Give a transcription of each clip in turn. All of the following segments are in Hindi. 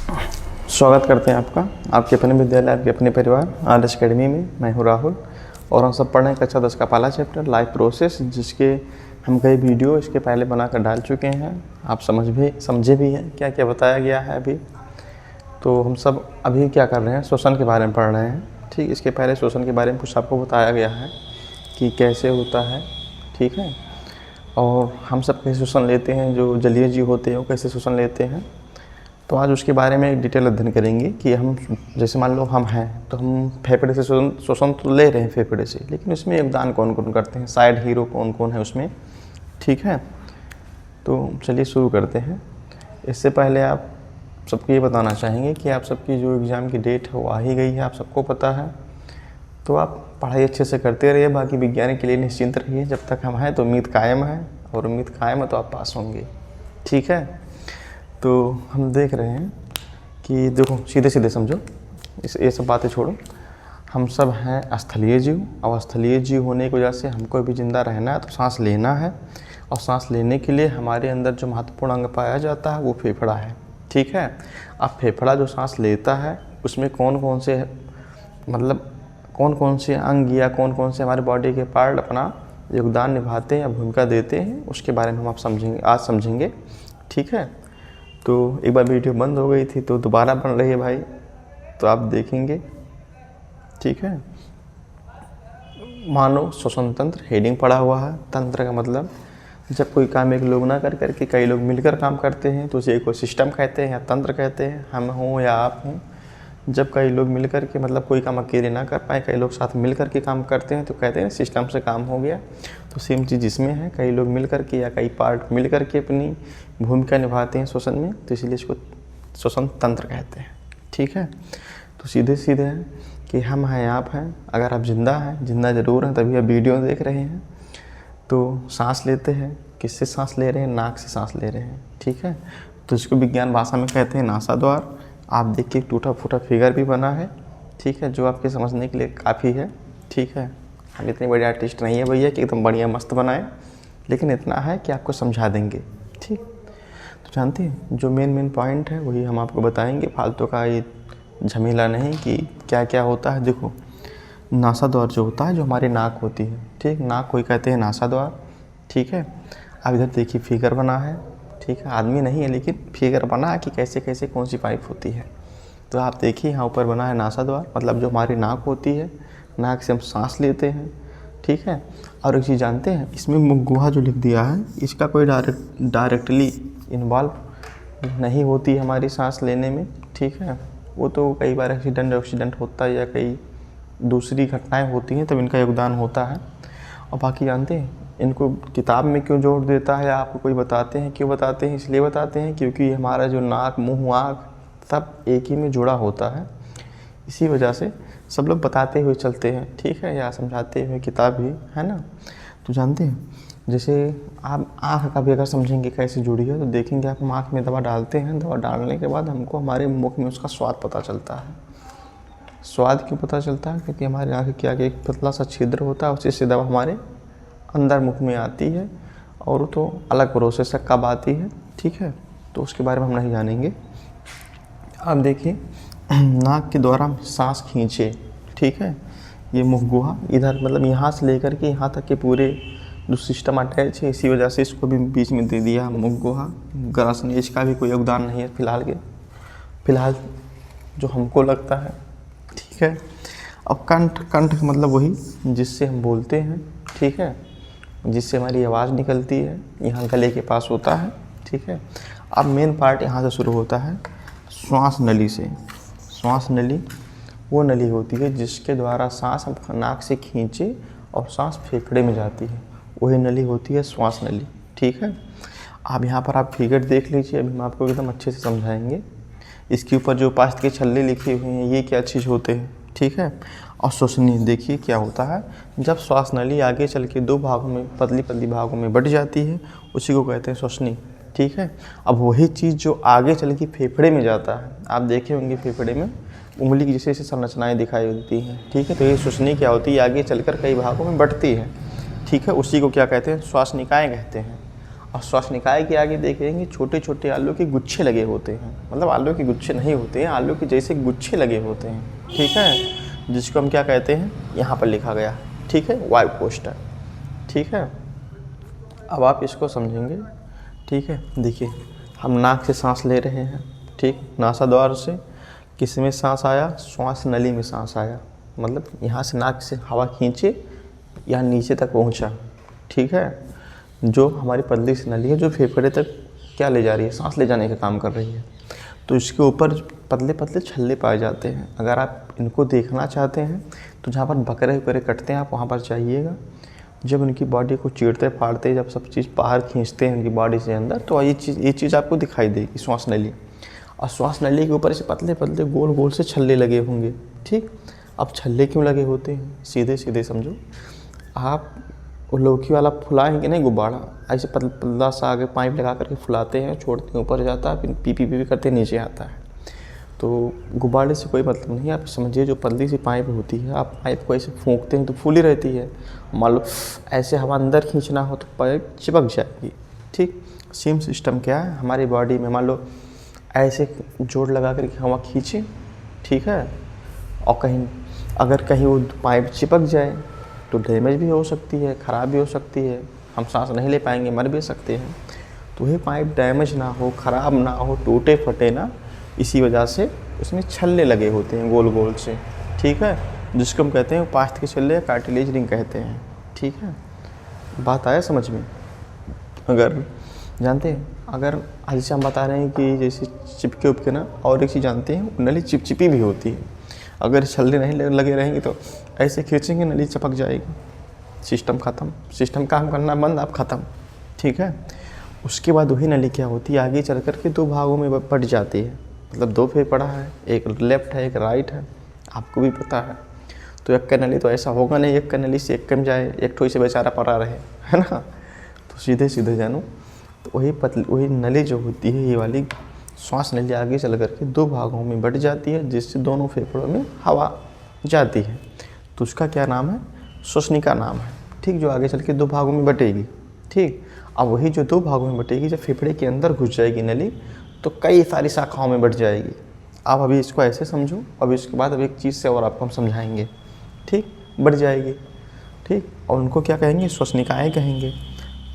स्वागत करते हैं आपका आपके अपने विद्यालय, आपके अपने परिवार आदर्श अकेडमी में। मैं हूं राहुल और हम सब पढ़ रहे हैं कक्षा 10 का पहला चैप्टर लाइफ प्रोसेस, जिसके हम कई वीडियो इसके पहले बनाकर डाल चुके हैं। आप समझे भी हैं क्या क्या बताया गया है अभी। तो हम सब अभी क्या कर रहे हैं, श्वसन के बारे में पढ़ रहे हैं। ठीक, इसके पहले श्वसन के बारे में कुछ आपको बताया गया है कि कैसे होता है। ठीक है, और हम सब कैसे श्वसन लेते हैं, जो जलीय जीव होते हैं वो कैसे श्वसन लेते हैं। तो आज उसके बारे में एक डिटेल अध्ययन करेंगे कि हम जैसे मान लो हम हैं तो हम फेफड़े से श्वसन तो ले रहे हैं फेफड़े से, लेकिन उसमें योगदान कौन कौन करते हैं, साइड हीरो कौन कौन है उसमें। ठीक है, तो चलिए शुरू करते हैं। इससे पहले आप सबको ये बताना चाहेंगे कि आप सबकी जो एग्ज़ाम की डेट है वो आ ही गई है, आप सबको पता है। तो आप पढ़ाई अच्छे से करते रहिए, बाकी विज्ञान के लिए निश्चिंत रहिए। जब तक हम हैं तो उम्मीद कायम है, और उम्मीद कायम है तो आप पास होंगे। ठीक है, तो हम देख रहे हैं कि देखो सीधे सीधे समझो, ये सब बातें छोड़ो। हम सब हैं स्थलीय जीव, और स्थलीय जीव होने की वजह से हमको भी ज़िंदा रहना है तो सांस लेना है, और सांस लेने के लिए हमारे अंदर जो महत्वपूर्ण अंग पाया जाता है वो फेफड़ा है। ठीक है, अब फेफड़ा जो सांस लेता है उसमें कौन कौन से अंग या कौन कौन से हमारे बॉडी के पार्ट अपना योगदान निभाते हैं या भूमिका देते हैं, उसके बारे में हम आज समझेंगे। ठीक है, तो एक बार वीडियो बंद हो गई थी तो दोबारा बन रही है भाई, तो आप देखेंगे। ठीक है, मानव श्वसन तंत्र हेडिंग पड़ा हुआ है। तंत्र का मतलब जब कोई काम एक लोग ना कर करके कई लोग मिलकर काम करते हैं तो उसे इकोसिस्टम कहते हैं या तंत्र कहते हैं। हम हों या आप हों, जब कई लोग मिलकर के मतलब कोई काम अकेले ना कर पाए, कई लोग साथ मिलकर के काम करते हैं तो कहते हैं सिस्टम से काम हो गया। तो सेम चीज़ इसमें है, कई लोग मिलकर के या कई पार्ट मिलकर के अपनी भूमिका निभाते हैं श्वसन में, तो इसलिए इसको श्वसन तंत्र कहते हैं। ठीक है, तो सीधे सीधे है कि हम हैं आप हैं, अगर आप जिंदा हैं, जिंदा ज़रूर हैं तभी आप वीडियो देख रहे हैं। तो सांस लेते हैं, किससे सांस ले रहे हैं, नाक से सांस ले रहे हैं। ठीक है, तो इसको विज्ञान भाषा में कहते हैं नासाद्वार। आप देखिए टूटा फूटा फिगर भी बना है। ठीक है, जो आपके समझने के लिए काफ़ी है। ठीक है, हम इतने बड़े आर्टिस्ट नहीं है भैया कि एकदम बढ़िया मस्त बनाए, लेकिन इतना है कि आपको समझा देंगे। ठीक, तो जानते हैं जो मेन पॉइंट है वही हम आपको बताएंगे, फालतू का ये झमेला नहीं कि क्या क्या होता है। देखो नासाद्वार जो होता है, जो हमारी नाक होती है, ठीक, नाक कोई कहते हैं नासाद्वार। ठीक है, अब इधर देखिए फिगर बना है। ठीक है, आदमी नहीं है लेकिन फिगर बना है कि कैसे कैसे कौन सी पाइप होती है। तो आप देखिए यहाँ ऊपर बना है नासाद्वार, मतलब जो हमारी नाक होती है, नाक से हम सांस लेते हैं। ठीक है, और एक चीज़ जानते हैं, इसमें मुख गुहा जो लिख दिया है, इसका कोई डायरेक्टली इन्वॉल्व नहीं होती है हमारी सांस लेने में। ठीक है, वो तो कई बार एक्सीडेंट होता है या कई दूसरी घटनाएं होती हैं तब इनका योगदान होता है। और बाकी जानते हैं इनको किताब में क्यों जोड़ देता है, आपको कोई बताते हैं क्यों बताते हैं, इसलिए बताते हैं क्योंकि हमारा जो नाक मुँह आँख सब एक ही में जुड़ा होता है। इसी वजह से सब लोग बताते हुए चलते हैं। ठीक है, या समझाते हुए किताब भी है ना। तो जानते हैं जैसे आप आँख का भी अगर समझेंगे कैसे जुड़ी है, तो देखेंगे आप, हम आँख में दवा डालते हैं, दवा डालने के बाद हमको हमारे मुख में उसका स्वाद पता चलता है। स्वाद क्यों पता चलता है, क्योंकि हमारे आँख के आगे एक पतला सा छिद्र होता है, उसी से दवा हमारे अंदर मुख में आती है, और तो अलग प्रोसेस है कब आती है। ठीक है, तो उसके बारे में हम नहीं जानेंगे। आप देखिए नाक के द्वारा सांस खींचे। ठीक है, ये मुख गुहा इधर मतलब यहाँ से लेकर के यहाँ तक के पूरे जो सिस्टम अटैच है, इसी वजह से इसको भी बीच में दे दिया मुख गुहा। ग्रासनेज का भी कोई योगदान नहीं है फिलहाल जो हमको लगता है। ठीक है, अब कंठ का मतलब वही जिससे हम बोलते हैं। ठीक है, जिससे हमारी आवाज़ निकलती है, यहाँ गले के पास होता है। ठीक है, अब मेन पार्ट यहाँ से शुरू होता है श्वास नली से। श्वास नली वो नली होती है जिसके द्वारा सांस हम नाक से खींचे और सांस फेफड़े में जाती है, वही नली होती है श्वास नली। ठीक है, अब यहाँ पर आप फिगर देख लीजिए, अभी हम आपको एकदम अच्छे से समझाएंगे। इसके ऊपर जो पास्ट के छल्ले लिखे हुए हैं ये क्या चीज़ होते हैं। ठीक है, और श्वसनी देखिए क्या होता है, जब श्वास नली आगे चल के दो भागों में पतली पतली भागों में बट जाती है, उसी को कहते हैं श्वसनी। ठीक है, अब वही चीज़ जो आगे चल के फेफड़े में जाता है, आप देखे होंगे फेफड़े में उंगली की जैसे संरचनाएं दिखाई देती हैं। ठीक है, तो ये श्वसनी क्या होती है, आगे चलकर कई भागों में बटती है। ठीक है, उसी को क्या कहते हैं, श्वास निकाय कहते हैं। और श्वास निकाय के आगे देखेंगे छोटे छोटे आलू के गुच्छे लगे होते हैं, मतलब आलू के गुच्छे नहीं होते हैं, आलू के जैसे गुच्छे लगे होते हैं, ठीक है, जिसको हम क्या कहते हैं, यहाँ पर लिखा गया, ठीक है, वायु कोष्ठक, ठीक है। अब आप इसको समझेंगे, ठीक है। देखिए हम नाक से सांस ले रहे हैं, ठीक, नासाद्वार से, किस में सांस आया, श्वास नली में सांस आया, मतलब यहाँ से नाक से हवा खींचे यहाँ नीचे तक पहुँचा, ठीक है। जो हमारी पतली सी नली है जो फेफड़े तक क्या ले जा रही है, सांस ले जाने का काम कर रही है। तो इसके ऊपर पतले पतले छल्ले पाए जाते हैं। अगर आप इनको देखना चाहते हैं तो जहाँ पर बकरे वकरे कटते हैं आप वहाँ पर जाइएगा। जब उनकी बॉडी को चीरते फाड़ते, जब सब चीज़ बाहर खींचते हैं उनकी बॉडी से अंदर, तो ये चीज़ आपको दिखाई देगी, श्वास नली। और श्वास नली के ऊपर ऐसे पतले पतले गोल गोल से छल्ले लगे होंगे, ठीक। अब छल्ले क्यों लगे होते हैं, सीधे सीधे समझो। आप लौकी वाला फुलाएंगे नहीं गुब्बारा, ऐसे पतला सा आगे पाइप लगा करके फुलाते हैं, छोड़ते हैं, ऊपर जाता है, फिर पी पी पी करते नीचे आता है। तो गुब्बारे से कोई मतलब नहीं है। आप समझिए जो पतली सी पाइप होती है, आप पाइप को ऐसे फूंकते हैं तो फूली रहती है। मान लो ऐसे हवा अंदर खींचना हो तो पाइप चिपक जाएगी, ठीक। सेम सिस्टम क्या है हमारी बॉडी में, मान लो ऐसे जोड़ लगा करके हवा खींचे, ठीक है, और अगर कहीं वो पाइप चिपक जाए तो डैमेज भी हो सकती है, ख़राब भी हो सकती है, हम सांस नहीं ले पाएंगे, मर भी सकते हैं। तो ये पाइप डैमेज ना हो, ख़राब ना हो, टूटे फटे ना, इसी वजह से उसमें छल्ले लगे होते हैं गोल गोल से, ठीक है, जिसको हम कहते हैं पास्ट के छल्ले, कार्टिलेज रिंग कहते हैं, ठीक है। बात आया समझ में। अगर जानते हैं, अगर जैसे हम बता रहे हैं कि जैसे चिपके उपके ना, और एक चीज़ जानते हैं नली चिपचिपी भी होती है। अगर छल्ले नहीं लगे रहेंगे तो ऐसे खींचेंगे नली चपक जाएगी, सिस्टम ख़त्म, सिस्टम काम करना बंद, आप ख़त्म, ठीक है। उसके बाद वही नली क्या होती है, आगे चल कर के दो भागों में बट जाती है, मतलब दो फेफड़ा है, एक लेफ्ट है एक राइट है, आपको भी पता है। तो एक का नली तो ऐसा होगा नहीं एक का नली से एक कम जाए, एक ठोई से बेचारा पड़ा रहे, है ना। तो सीधे सीधे जानो, तो वही नली जो होती है, ये वाली श्वास नली आगे चल करके दो भागों में बट जाती है, जिससे दोनों फेफड़ों में हवा जाती है। तो उसका क्या नाम है, श्वसनिका नाम है, ठीक, जो आगे चल के दो भागों में बटेगी, ठीक। अब वही जो दो भागों में बटेगी, जब फेफड़े के अंदर घुस जाएगी नली तो कई सारी शाखाओं में बट जाएगी। आप अभी इसको ऐसे समझो, अभी इसके बाद अब एक चीज़ से और आपको हम समझाएंगे, ठीक, बढ़ जाएगी, ठीक। और उनको क्या कहेंगे, श्वसनिकाएँ कहेंगे।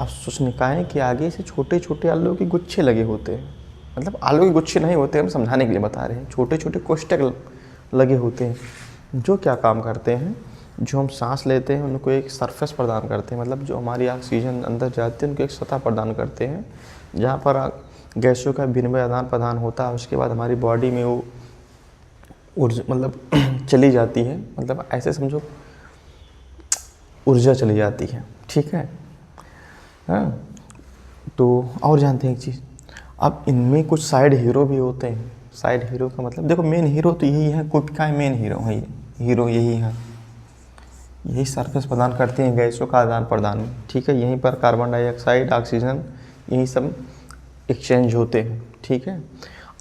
अब श्वसनिकाएँ के आगे से छोटे छोटे आलू के गुच्छे लगे होते हैं, मतलब आलू के गुच्छे नहीं होते, हम समझाने के लिए बता रहे हैं, छोटे छोटे कोष्ठक लगे होते हैं, जो क्या काम करते हैं, जो हम सांस लेते हैं उनको एक सरफेस प्रदान करते हैं, मतलब जो हमारी ऑक्सीजन अंदर जाती है उनको एक सतह प्रदान करते हैं, जहाँ पर गैसों का विनिमय आदान प्रदान होता है। उसके बाद हमारी बॉडी में वो ऊर्जा मतलब चली जाती है, मतलब ऐसे समझो ऊर्जा चली जाती है, ठीक है। हाँ, तो और जानते हैं एक चीज़, अब इनमें कुछ साइड हीरो भी होते हैं। साइड हीरो का मतलब देखो, मेन हीरो तो यही है, कोशिका मेन हीरो है, हीरो यही है, यही सरफेस प्रदान करते हैं गैसों का आदान प्रदान, ठीक है। यहीं पर कार्बन डाइऑक्साइड, ऑक्सीजन, यही सब एक्सचेंज होते हैं, ठीक है।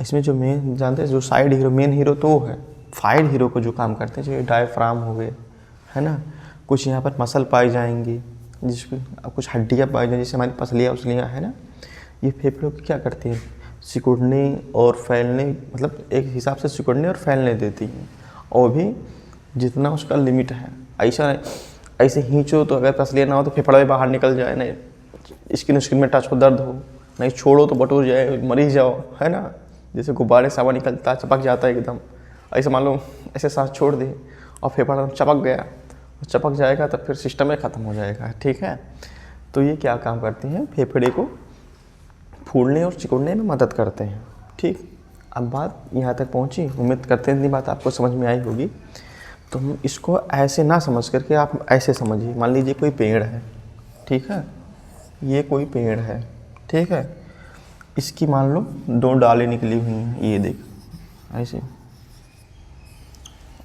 इसमें जो मेन जानते हैं, जो साइड हीरो, मेन हीरो तो वो है, साइड हीरो को जो काम करते हैं, जो डायफ्राम हो गए, है ना, कुछ यहाँ पर मसल पाई जाएंगी, जिसमें कुछ हड्डियाँ पाई जाएंगी, जैसे हमारी पसलियाँ उसलियाँ है ना, ये फेफड़ों की क्या करती हैं, सिकुड़ने और फैलने, मतलब एक हिसाब से सिकुड़ने और फैलने देती हैं, और भी जितना उसका लिमिट है। ऐसे खींचो तो अगर पसलियाँ ना हो तो फेफड़ा भी बाहर निकल जाए, नहीं स्किन में टच हो दर्द हो, नहीं छोड़ो तो बटूर जाए, मरीज जाओ, है ना। जैसे गुब्बारे से हवा निकलता है, चपक जाता है एकदम, ऐसे मान लो ऐसे सांस छोड़ दे और फेफड़ा चपक गया, चपक जाएगा तब फिर सिस्टम ही ख़त्म हो जाएगा, ठीक है। तो ये क्या काम करते हैं, फेफड़े को फूलने और सिकुड़ने में मदद करते हैं, ठीक। अब बात यहाँ तक पहुँची, उम्मीद करते हैं इतनी बात आपको समझ में आई होगी। तो हम इसको ऐसे ना समझ करके आप ऐसे समझिए, मान लीजिए कोई पेड़ है, ठीक है, ये कोई पेड़ है, ठीक है, इसकी मान लो दो डालें निकली हुई हैं, ये देख ऐसे,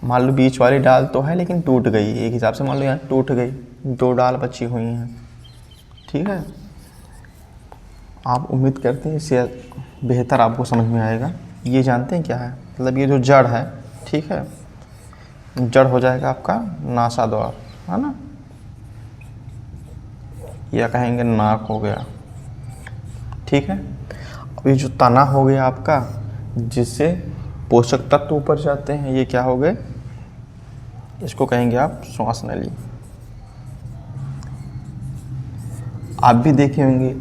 मान लो बीच वाली डाल तो है लेकिन टूट गई, एक हिसाब से मान लो यहाँ टूट गई, दो डाल बची हुई हैं, ठीक है। आप उम्मीद करते हैं इससे बेहतर आपको समझ में आएगा। ये जानते हैं क्या है, मतलब ये जो जड़ है, ठीक है, जड़ हो जाएगा आपका नासाद्वार, है ना, या कहेंगे नाक हो गया, ठीक है। अब ये जो तना हो गया आपका, जिससे पोषक तत्व ऊपर जाते हैं, ये क्या हो गए, इसको कहेंगे आप श्वास नली। आप भी देखे होंगे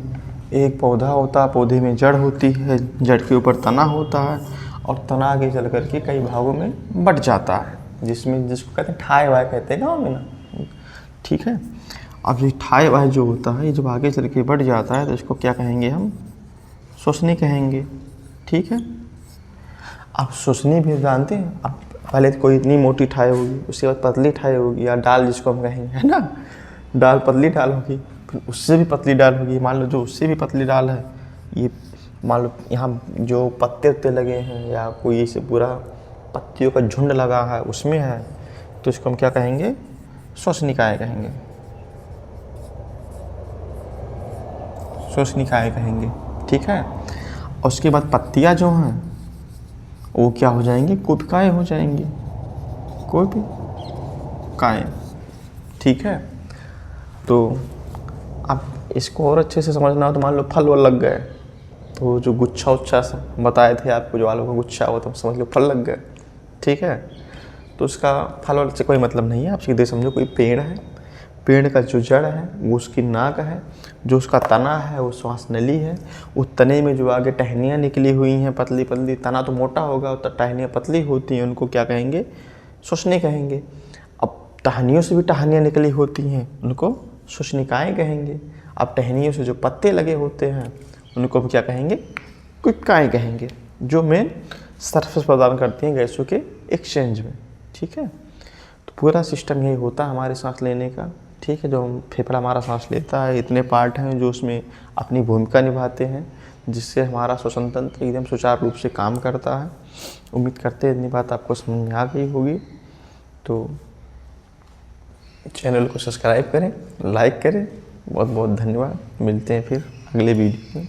एक पौधा होता है, पौधे में जड़ होती है, जड़ के ऊपर तना होता है और तना आगे चल करके कई भागों में बट जाता है, जिसको कहते हैं ठाए वाय कहते हैं गाँव में ना, ठीक है। अब ये ठाए वाय जो होता है, ये जब आगे चल के बढ़ जाता है तो इसको क्या कहेंगे हम, श्वसनी कहेंगे, ठीक है। अब श्वसनी भी जानते हैं, अब पहले तो कोई इतनी मोटी ठाई होगी, उसके बाद पतली ठाई होगी, या डाल जिसको हम कहेंगे, है ना, डाल पतली डाल होगी, फिर उससे भी पतली डाल होगी। मान लो जो उससे भी पतली डाल है, ये मान लो यहाँ जो पत्ते उत्ते लगे हैं या कोई ऐसे पूरा पत्तियों का झुंड लगा है उसमें है, तो इसको हम क्या कहेंगे, श्वसनिकाएँ कहेंगे, श्वसनिकाएँ कहेंगे, ठीक है। और उसके बाद पत्तियाँ जो हैं वो क्या हो जाएंगी, कुपिकाएँ हो जाएंगी, कुपिकाएँ, ठीक है। तो अब इसको और अच्छे से समझना हो तो मान लो फल वल लग गए, तो जो गुच्छा उच्छा बताए थे आपको, जो आलू का गुच्छा हो, तो समझ लो फल लग गए, ठीक है। तो उसका फल वल से कोई मतलब नहीं है, आप सीधे समझो कोई पेड़ है, पेड़ का जो जड़ है वो उसकी नाक है, जो उसका तना है वो श्वास नली है, उस तने में जो आगे टहनियाँ निकली हुई हैं पतली पतली, तना तो मोटा होगा तो टहनियाँ पतली होती हैं, उनको क्या कहेंगे, श्वसनी कहेंगे। अब टहनियों से भी टहनियाँ निकली होती हैं, उनको श्वसनिकाएँ कहेंगे। अब टहनियों से जो पत्ते लगे होते हैं उनको हम क्या कहेंगे, कुपिकाएँ कहेंगे, जो मेन सरफेस प्रदान करती हैं गैसों के एक्सचेंज में, ठीक है। तो पूरा सिस्टम यही होता है हमारे सांस लेने का, ठीक है। जो फेफड़ा हमारा सांस लेता है, इतने पार्ट हैं जो उसमें अपनी भूमिका निभाते हैं, जिससे हमारा श्वसन तंत्र एकदम सुचारू रूप से काम करता है। उम्मीद करते हैं इतनी बात आपको समझ में आ गई होगी। तो चैनल को सब्सक्राइब करें, लाइक करें। बहुत बहुत धन्यवाद, मिलते हैं फिर अगले वीडियो में।